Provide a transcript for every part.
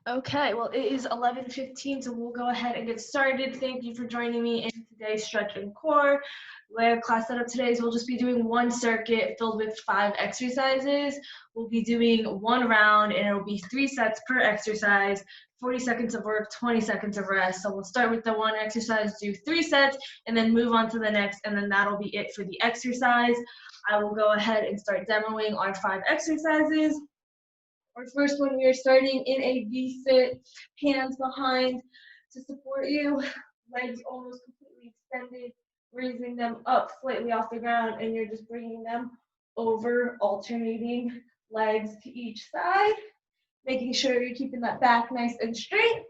Okay, well, it is 11:15, so we'll go ahead and get started. Thank you for joining me in today's Stretch and Core. Where class setup today is we'll just be doing one circuit filled with 5 exercises. We'll be doing one round, and it'll be 3 sets per exercise, 40 seconds of work, 20 seconds of rest. So we'll start with the one exercise, do 3 sets, and then move on to the next, and then that'll be it for the exercise. I will go ahead and start demoing our 5 exercises. Our first one, we are starting in a V-sit, hands behind to support you, legs almost completely extended, raising them up slightly off the ground, and you're just bringing them over, alternating legs to each side, making sure you're keeping that back nice and straight.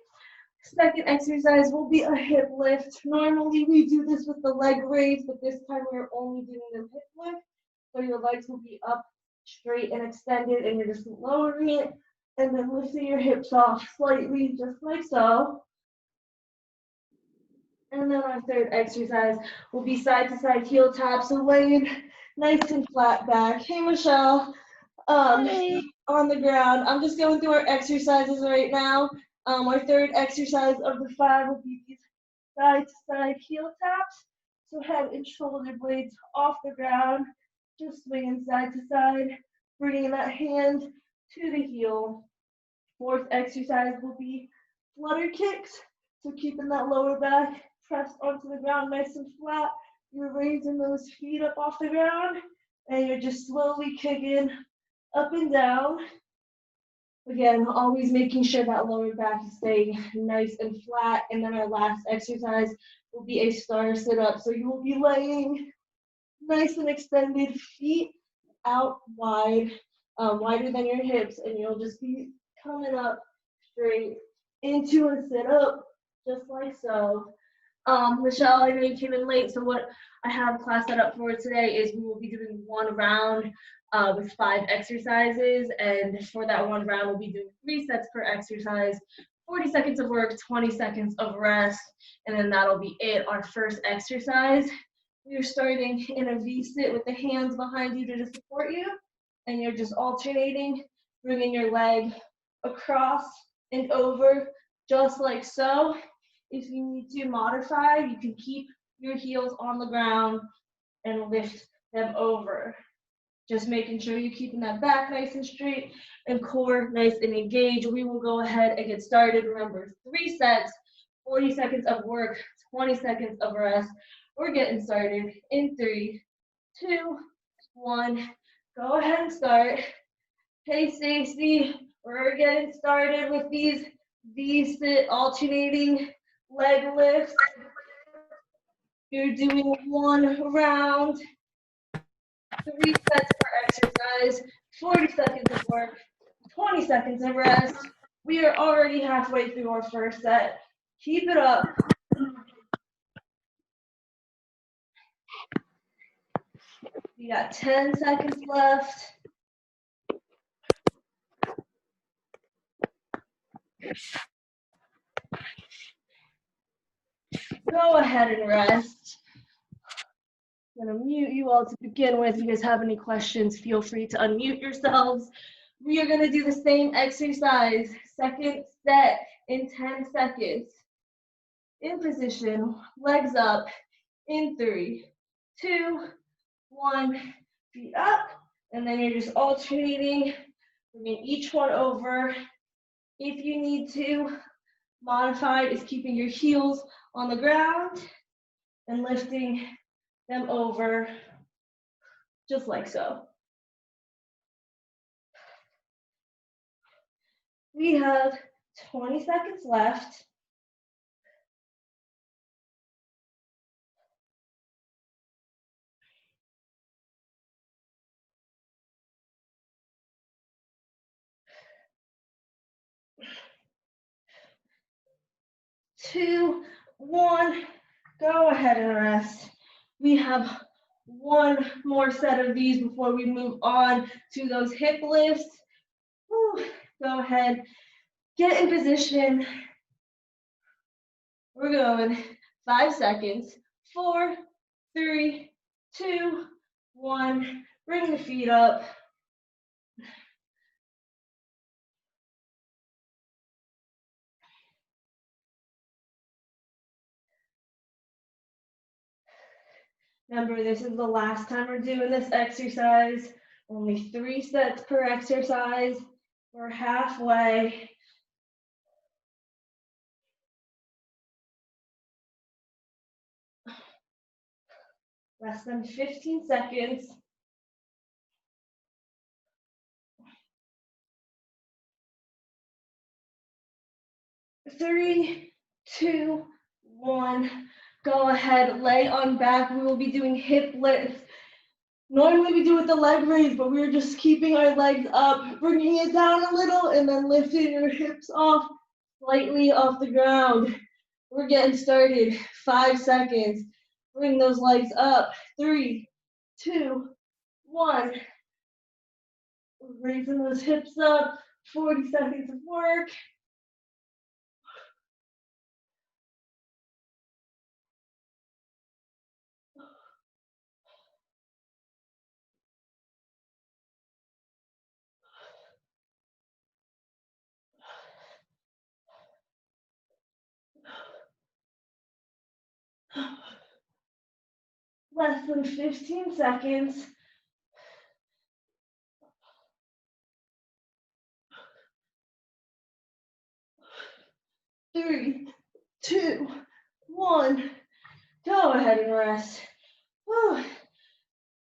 Second exercise will be a hip lift. Normally we do this with the leg raise, but this time we're only doing the hip lift. So your legs will be up straight and extended, and you're just lowering it and then lifting your hips off slightly, just like so. And then our third exercise will be side to side heel taps, so laying nice and flat back. Hey, Michelle. Hey. On the ground. I'm just going through our exercises right now. Our third exercise of the 5 will be these side to side heel taps. So head and shoulder blades off the ground, just swinging side to side, bringing that hand to the heel. Fourth exercise will be flutter kicks. So keeping that lower back pressed onto the ground nice and flat. You're raising those feet up off the ground, and you're just slowly kicking up and down. Again, always making sure that lower back is staying nice and flat. And then our last exercise will be a star sit-up. So you will be laying nice and extended, feet out wide, wider than your hips, and you'll just be coming up straight into a sit-up, just like so. Michelle, I know you came in late, so what I have class set up for today is we will be doing one round with 5 exercises, and for that one round, we'll be doing 3 sets per exercise, 40 seconds of work, 20 seconds of rest, and then that'll be it. Our first exercise, you're starting in a V-sit with the hands behind you to support you, and you're just alternating, bringing your leg across and over, just like so. If you need to modify, you can keep your heels on the ground and lift them over. Just making sure you're keeping that back nice and straight and core nice and engaged. We will go ahead and get started. Remember, 3 sets, 40 seconds of work, 20 seconds of rest. We're getting started in 3, 2, 1. Go ahead and start. Hey, Stacy, we're getting started with these V-sit alternating leg lifts. You're doing one round, 3 sets per exercise, 40 seconds of work, 20 seconds of rest. We are already halfway through our first set. Keep it up. You got 10 seconds left. Go ahead and rest. I'm going to mute you all to begin with. If you guys have any questions, feel free to unmute yourselves. We are going to do the same exercise, second set in 10 seconds. In position, legs up, in 3, 2, 1, feet up, and then you're just alternating, bringing each one over. If you need to, modified is keeping your heels on the ground and lifting them over, just like so. We have 20 seconds left. Two, one, go ahead and rest. We have one more set of these before we move on to those hip lifts. Whew. Go ahead, get in position. We're going 5 seconds. 4, 3, 2, 1. Bring the feet up. Remember, this is the last time we're doing this exercise. Only 3 sets per exercise. We're halfway. Less than 15 seconds. 3, 2, 1. Go ahead, lay on back. We will be doing hip lifts. Normally we do with the leg raise, but we're just keeping our legs up, bringing it down a little, and then lifting your hips off, slightly off the ground. We're getting started. 5 seconds. Bring those legs up. 3, 2, 1. Raising those hips up. 40 seconds of work. Less than 15 seconds. 3, 2, 1. Go ahead and rest. Whew.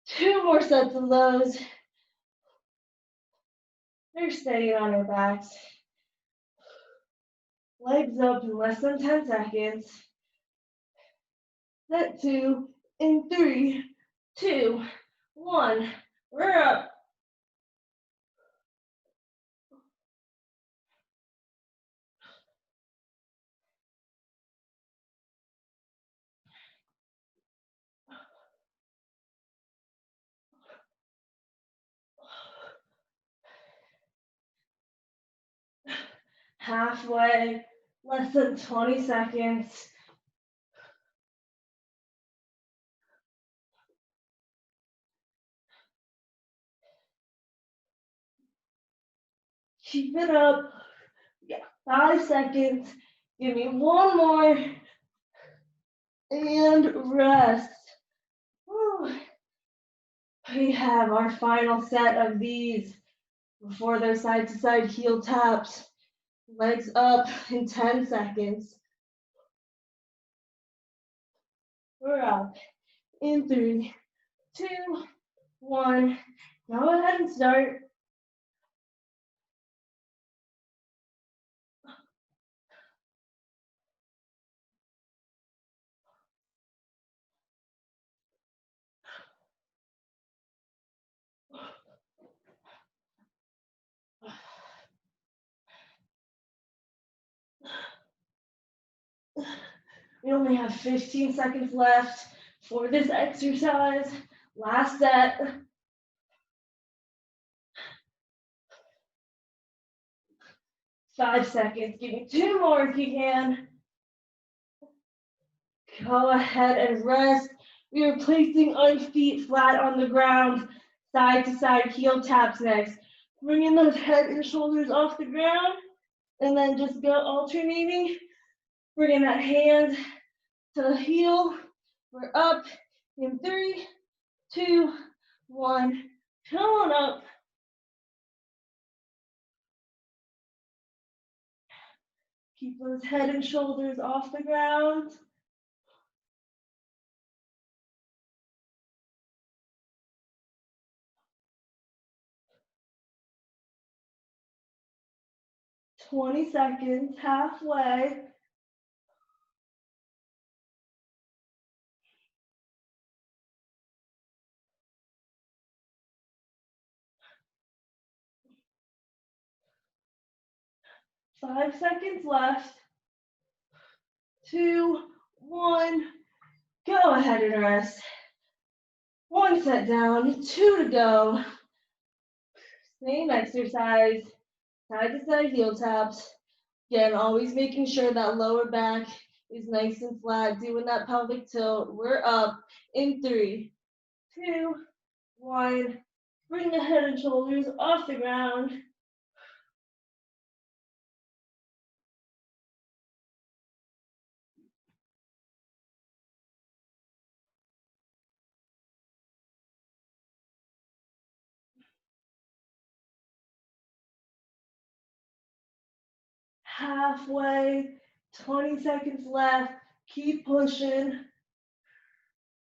2 more sets of those. They're staying on our backs. Legs up in less than 10 seconds. Set 2 in 3, 2, 1. We're up. Halfway, less than 20 seconds. Keep it up. Yeah, 5 seconds. Give me 1 more. And rest. Whew. We have our final set of these before their side to side heel taps. Legs up in 10 seconds. We're up in 3, 2, 1. Go ahead and start. We only have 15 seconds left for this exercise. Last set. 5 seconds. Give me 2 more if you can. Go ahead and rest. We are placing our feet flat on the ground, side to side heel taps next. Bringing those head and shoulders off the ground, and then just go alternating. Bringing that hand to the heel. We're up in 3, 2, 1. Come on up. Keep those head and shoulders off the ground. "20 seconds, halfway. "5 seconds left. 2, 1. Go ahead and rest. 1 set down, 2 to go. Same exercise, side to side heel taps. Again, always making sure that lower back is nice and flat, doing that pelvic tilt. We're up in 3, 2, 1. Bring the head and shoulders off the ground. halfway, 20 seconds left. Keep pushing.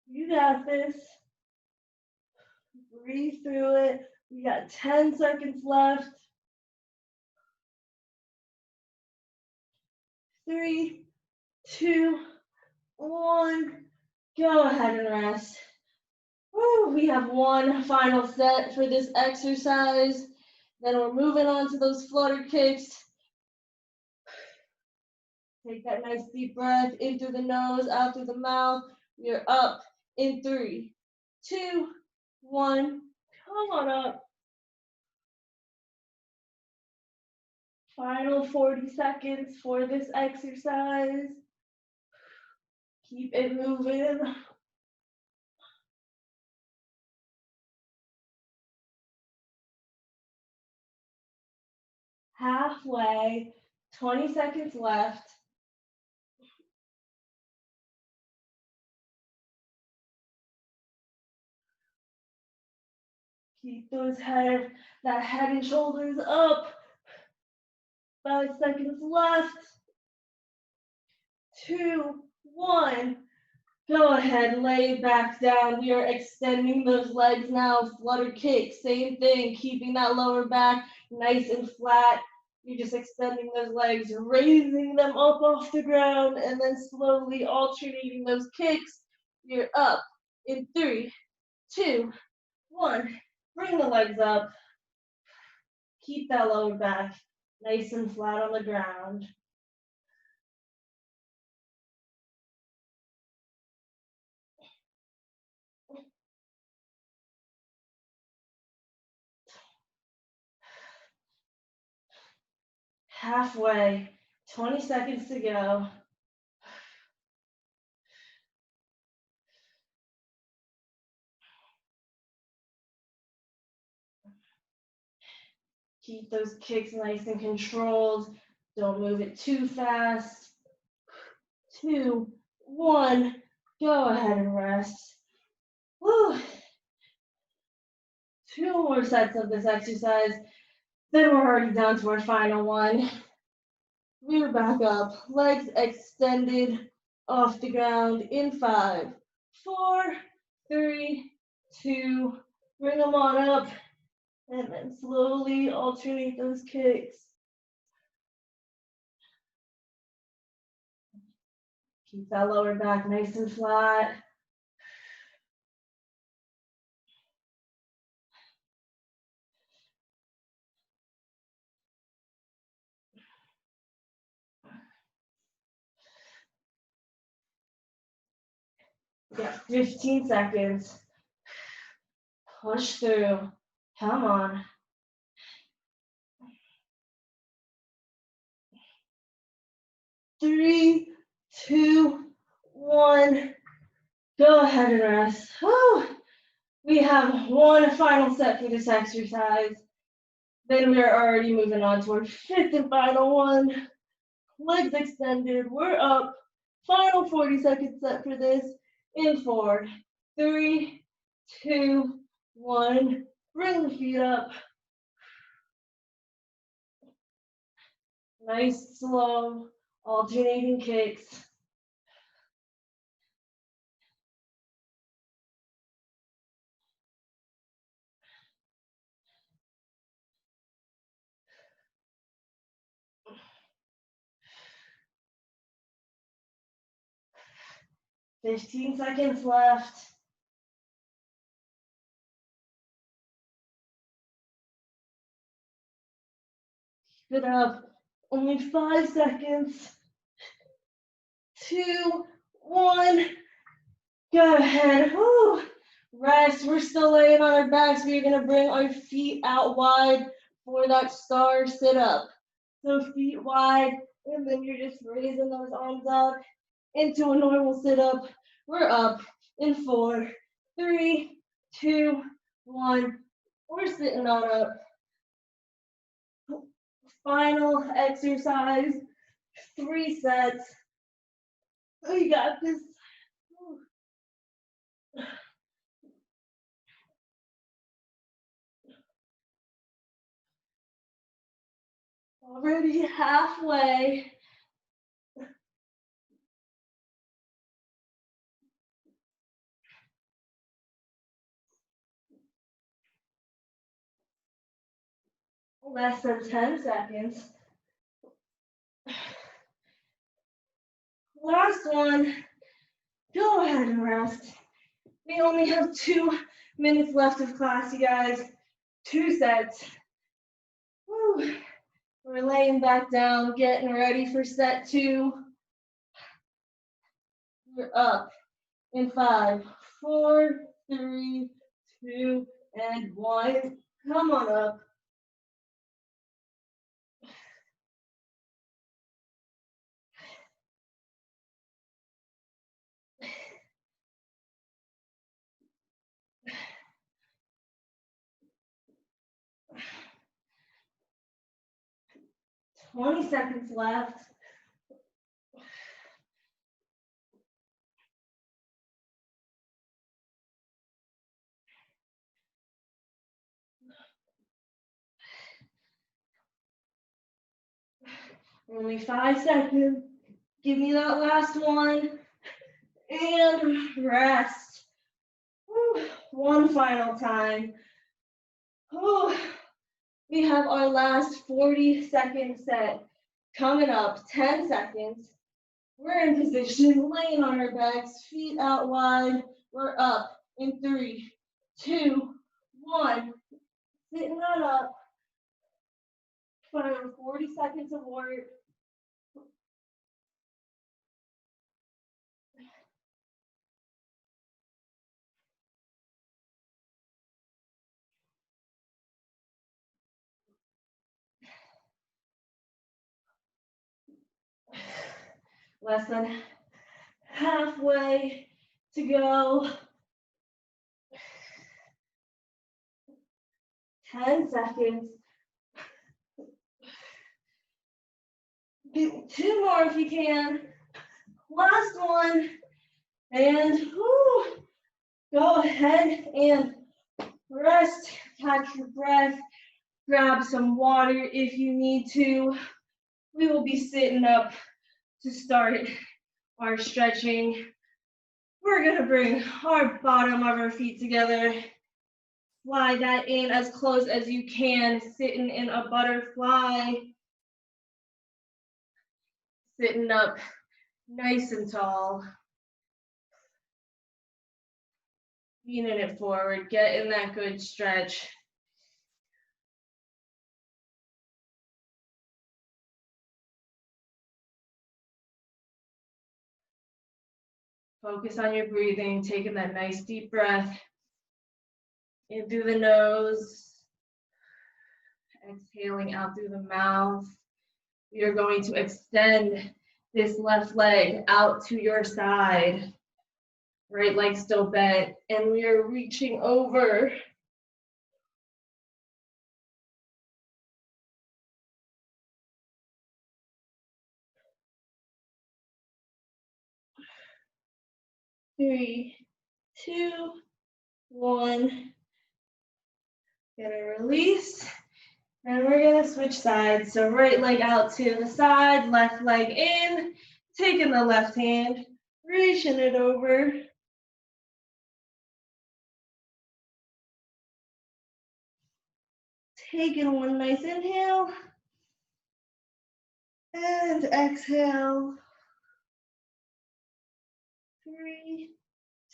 You got this. Breathe through it. We got 10 seconds left. 3, 2, 1. Go ahead and rest. Woo, we have one final set for this exercise. Then we're moving on to those flutter kicks. Take that nice deep breath in through the nose, out through the mouth. You're up in 3, 2, 1. Come on up. Final 40 seconds for this exercise. Keep it moving. Halfway, 20 seconds left. Keep that head and shoulders up. 5 seconds left. 2, 1. Go ahead, lay back down. We are extending those legs now. Flutter kick, same thing. Keeping that lower back nice and flat. You're just extending those legs, raising them up off the ground, and then slowly alternating those kicks. You're up in 3, 2, 1. Bring the legs up. Keep that lower back nice and flat on the ground. Halfway, 20 seconds to go. Keep those kicks nice and controlled. Don't move it too fast. 2, 1. Go ahead and rest. Woo. 2 more sets of this exercise. Then we're already down to our final one. We're back up. Legs extended off the ground in 5, 4, 3, 2. Bring them on up. And then slowly alternate those kicks. Keep that lower back nice and flat. We got 15 seconds. Push through. Come on. 3, 2, 1. Go ahead and rest. Whew. We have one final set for this exercise. Then we're already moving on to our fifth and final one. Legs extended. We're up. Final 40-second set for this. In 4, 3, 2, 1. Bring the feet up. Nice, slow, alternating kicks. Fifteen seconds left. Keep it up. Only 5 seconds. 2, 1. Go ahead. Whew. Rest. We're still laying on our backs. We're going to bring our feet out wide for that star sit up. So feet wide, and then you're just raising those arms up into a normal sit up. We're up in 4, 3, 2, 1. We're sitting on up. Final exercise. 3 sets. We got this. Already halfway. Less than 10 seconds. Last one. Go ahead and rest. We only have 2 minutes left of class, you guys. 2 sets. Woo. We're laying back down, getting ready for set 2. We're up in 5, 4, 3, 2, and 1. Come on up. Twenty seconds left. Only 5 seconds. Give me that last one. And rest. Woo. One final time. Woo. We have our last 40-second set coming up. 10 seconds. We're in position, laying on our backs, feet out wide. We're up in 3, 2, 1. Sitting that up. Final 40 seconds of work. Less than halfway to go. 10 seconds. Do 2 more if you can. Last one. And whoo, go ahead and rest. Catch your breath. Grab some water if you need to. We will be sitting up to start our stretching. We're gonna bring our bottom of our feet together. Slide that in as close as you can, sitting in a butterfly. Sitting up nice and tall. Leaning it forward, getting that good stretch. Focus on your breathing, taking that nice deep breath in through the nose, exhaling out through the mouth. We are going to extend this left leg out to your side. Right leg still bent, and we are reaching over. Three, 2, 1. Gonna release, and we're gonna switch sides. So right leg out to the side, left leg in, taking the left hand, reaching it over. Taking one nice inhale, and exhale. 3,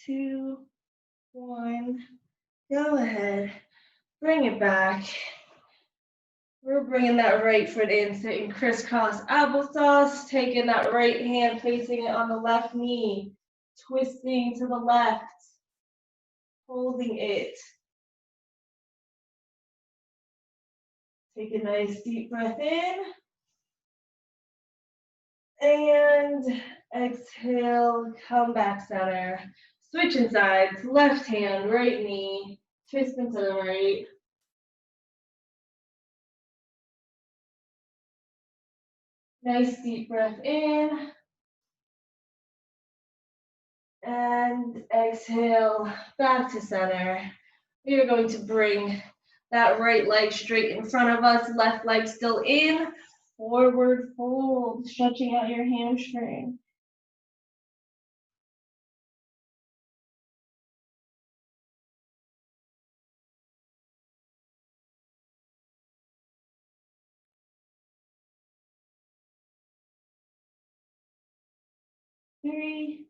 2, 1. Go ahead, bring it back. We're bringing that right foot in, sitting crisscross applesauce, taking that right hand, placing it on the left knee, twisting to the left, holding it. Take a nice deep breath in. And exhale, come back center. Switching sides, left hand, right knee, twisting to the right. Nice deep breath in. And exhale, back to center. We are going to bring that right leg straight in front of us, left leg still in. Forward fold, stretching out your hamstring. Three,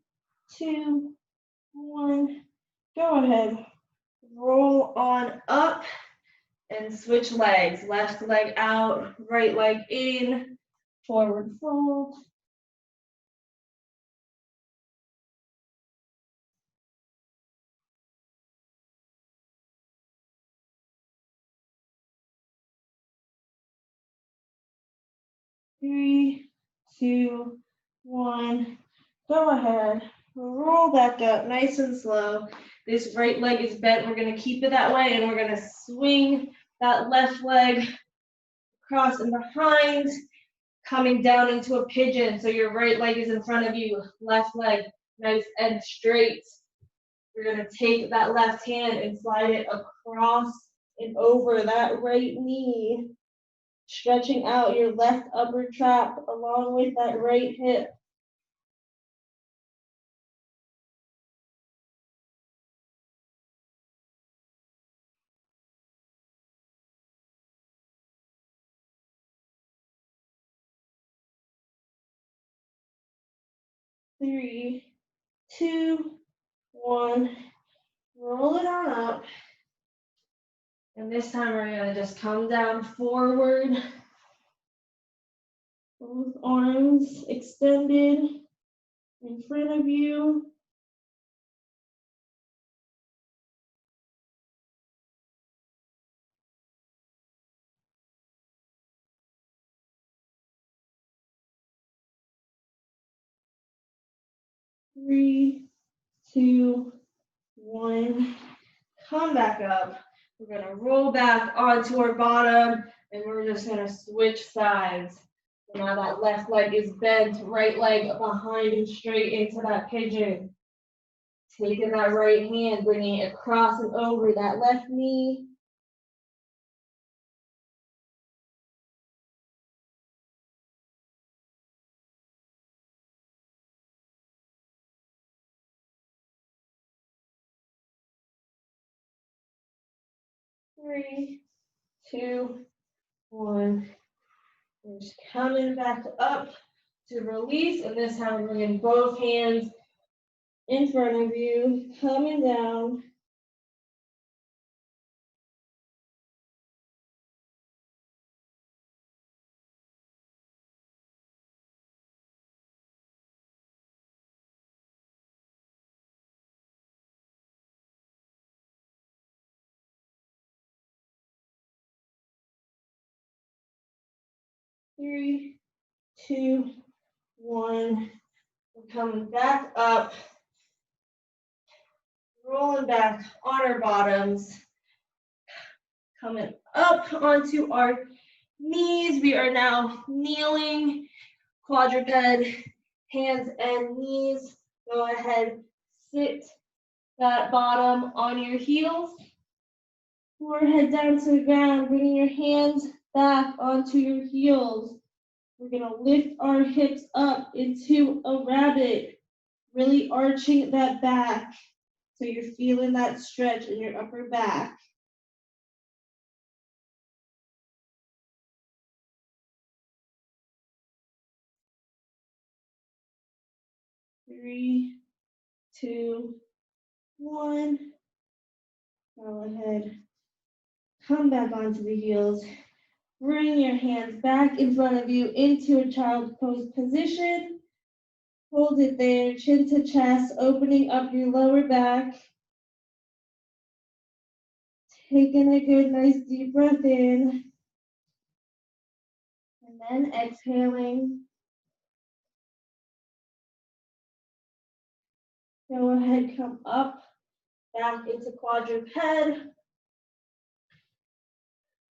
two, one. Go ahead. Roll on up and switch legs. Left leg out, right leg in. Forward fold. 3, 2, 1. Go ahead. Roll back up nice and slow. This right leg is bent. We're going to keep it that way, and we're going to swing that left leg across and behind, coming down into a pigeon. So your right leg is in front of you, left leg nice and straight. You're going to take that left hand and slide it across and over that right knee, stretching out your left upper trap along with that right hip. Three, two, one. Roll it on up. And this time we're going to just come down forward. Both arms extended in front of you. Three, two, one. Come back up. We're going to roll back onto our bottom, and we're just going to switch sides. So now that left leg is bent, right leg behind and straight into that pigeon. Taking that right hand, bringing it across and over that left knee. Three, two, one. We're just coming back up to release, and this time we're bringing both hands in front of you, coming down. Three, two, one. We're coming back up, rolling back on our bottoms, coming up onto our knees. We are now kneeling, quadruped, hands and knees. Go ahead, sit that bottom on your heels. Forehead down to the ground, bringing your hands back onto your heels. We're going to lift our hips up into a rabbit, really arching that back so you're feeling that stretch in your upper back. Three, two, one. Go ahead. Come back onto the heels. Bring your hands back in front of you into a child's pose position. Hold it there, chin to chest, opening up your lower back. Taking a good, nice deep breath in. And then exhaling. Go ahead, come up, back into quadruped.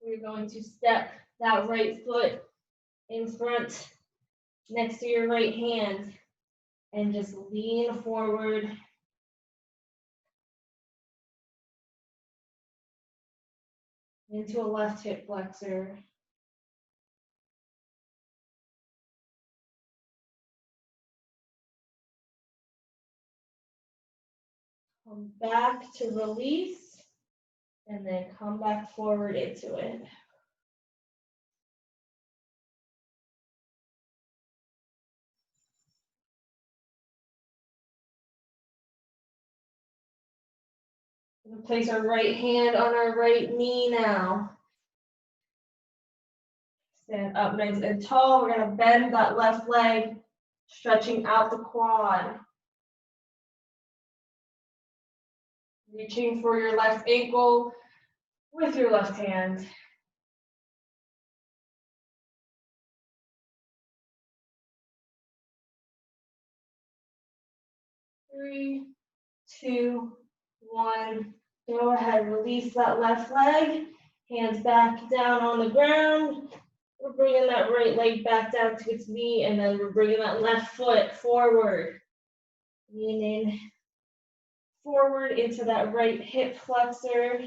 We're going to step that right foot in front next to your right hand and just lean forward. Into a left hip flexor. Come back to release, and then come back forward into it. We're going to place our right hand on our right knee now. Stand up nice and tall. We're going to bend that left leg, stretching out the quad. Reaching for your left ankle with your left hand. 3, 2, 1. Go ahead, release that left leg. Hands back down on the ground. We're bringing that right leg back down to its knee, and then we're bringing that left foot forward. Leaning forward into that right hip flexor.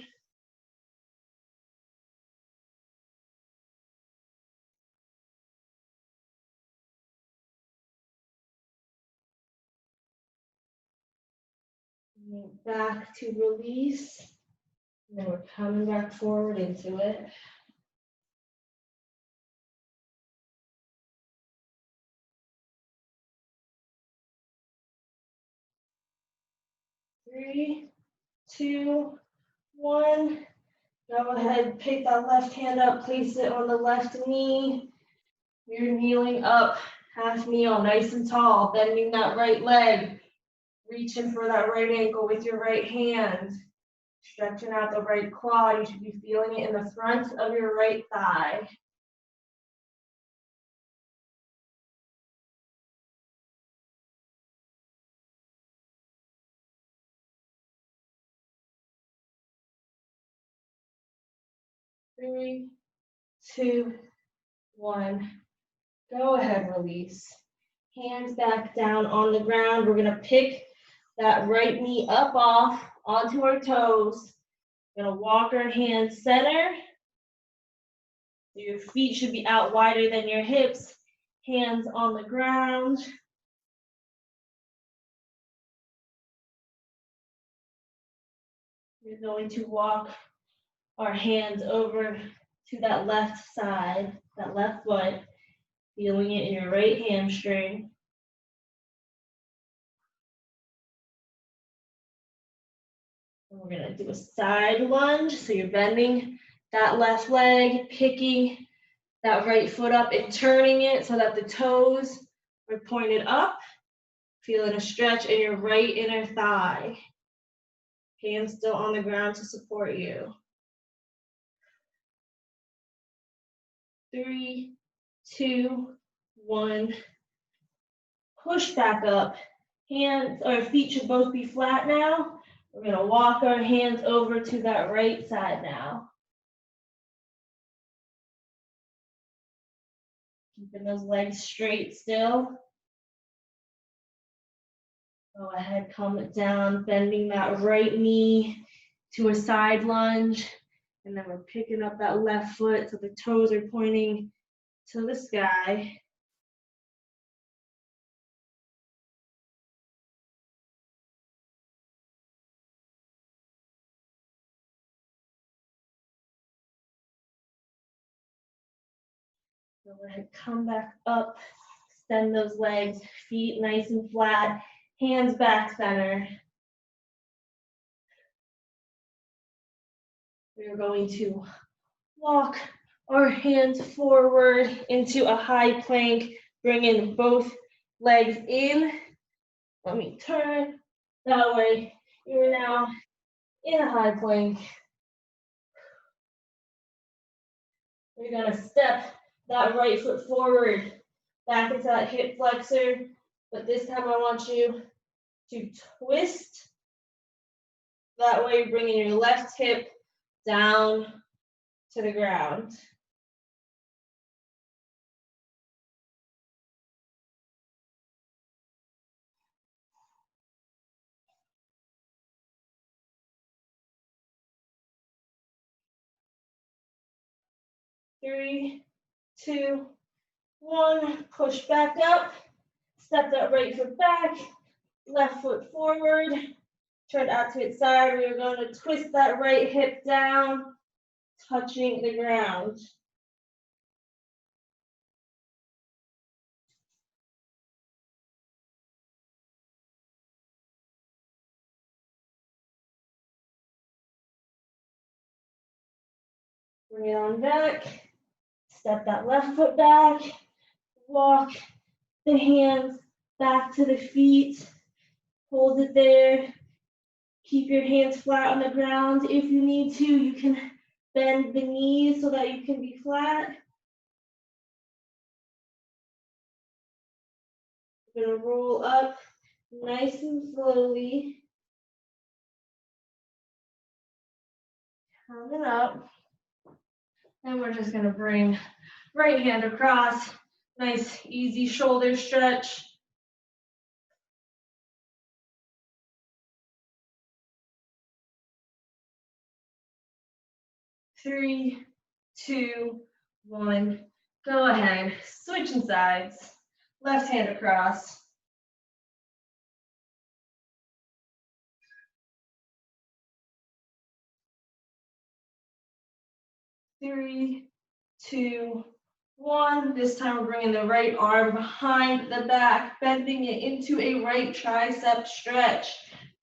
Back to release. And then we're coming back forward into it. 3, 2, 1. Go ahead, pick that left hand up, place it on the left knee. You're kneeling up, half kneel, nice and tall, bending that right leg, reaching for that right ankle with your right hand, stretching out the right quad. You should be feeling it in the front of your right thigh. Three, 2, 1. Go ahead, release. Hands back down on the ground. We're gonna pick that right knee up off onto our toes. We're gonna walk our hands center. Your feet should be out wider than your hips. Hands on the ground. We're going to walk our hands over to that left side, that left foot, feeling it in your right hamstring. And we're gonna do a side lunge. So you're bending that left leg, picking that right foot up and turning it so that the toes are pointed up. Feeling a stretch in your right inner thigh. Hands still on the ground to support you. 3, 2, 1. Push back up. Hands or feet should both be flat now. We're gonna walk our hands over to that right side now. Keeping those legs straight still. Go ahead, come down, bending that right knee to a side lunge. And then we're picking up that left foot so the toes are pointing to the sky. Go ahead, come back up, extend those legs, feet nice and flat, hands back center. We're going to walk our hands forward into a high plank, bringing both legs in. Let me turn that way. You're now in a high plank. We're gonna step that right foot forward, back into that hip flexor, but this time I want you to twist. That way you're bringing your left hip down to the ground. Three, 2, 1, push back up, step that right foot back, left foot forward, turn out to its side. We're going to twist that right hip down, touching the ground. Bring it on back. Step that left foot back. Walk the hands back to the feet. Hold it there. Keep your hands flat on the ground. If you need to, you can bend the knees so that you can be flat. We're gonna roll up nice and slowly. Coming up. And we're just gonna bring right hand across. Nice, easy shoulder stretch. Three, two, one. Go ahead, switching sides. Left hand across. Three, two, one. This time we're bringing the right arm behind the back, bending it into a right tricep stretch.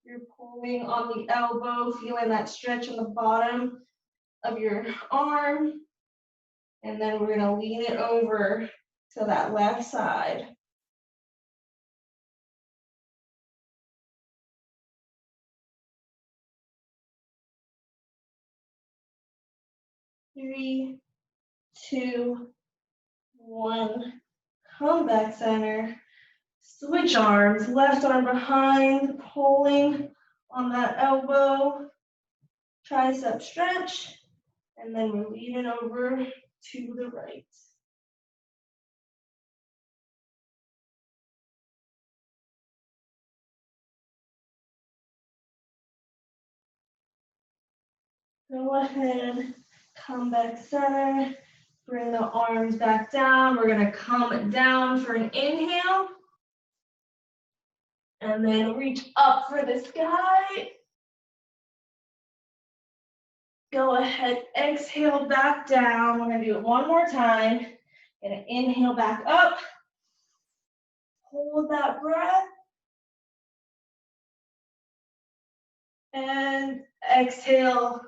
You're pulling on the elbow, feeling that stretch on the bottom of your arm. And then we're gonna lean it over to that left side. Three, two, one. Come back center. Switch arms, left arm behind, pulling on that elbow, tricep stretch, and then we're leaning over to the right. Go ahead, come back center, bring the arms back down. We're gonna come down for an inhale, and then reach up for the sky. Go ahead, exhale back down. We're gonna do it one more time. Gonna inhale back up. Hold that breath. And exhale.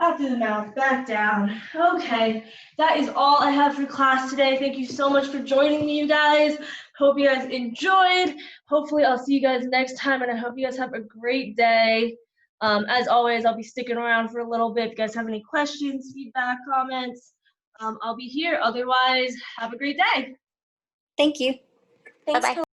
Out through the mouth, back down. Okay, that is all I have for class today. Thank you so much for joining me, you guys. Hope you guys enjoyed. Hopefully I'll see you guys next time, and I hope you guys have a great day. As always, I'll be sticking around for a little bit. If you guys have any questions, feedback, comments, I'll be here. Otherwise, have a great day. Thank you. Thanks Bye-bye. for